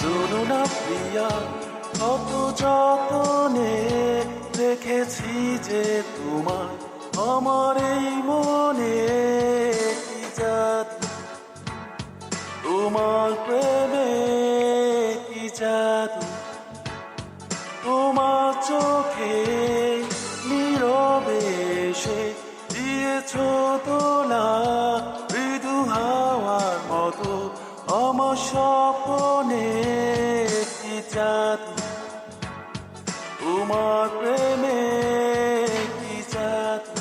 শোনো না প্রিয়া, কত যতনে রেখেছি যে তোমার আমার এই মনে। কি জাদু তোমার প্রেমে, কি জাদু তোমার চোখে, নীরবে এসে দিয়েছ দোলা, মৃদু হাওয়ার মতো আমার স্বপ্নে। কি জাদু তোমার প্রেমে, কি জাদু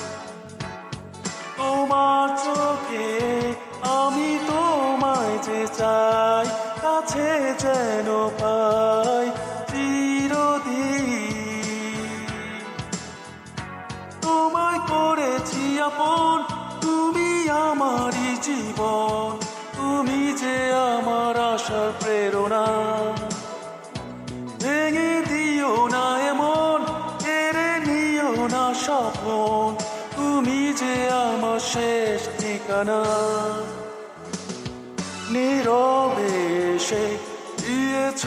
তোমার চোখে, আমি তোমায় যে চাই, কাছে যেন পাই চিরদিন। তোমায় করেছি আপন, তুমি আমারই জীবন, তুমি যে আমার আশার প্রেরণা। ভেঙে দিও না এমন, কেড়ে নিও না স্বপন, তুমি যে আমার শেষ ঠিকানা। নীরবে এসে দিয়েছ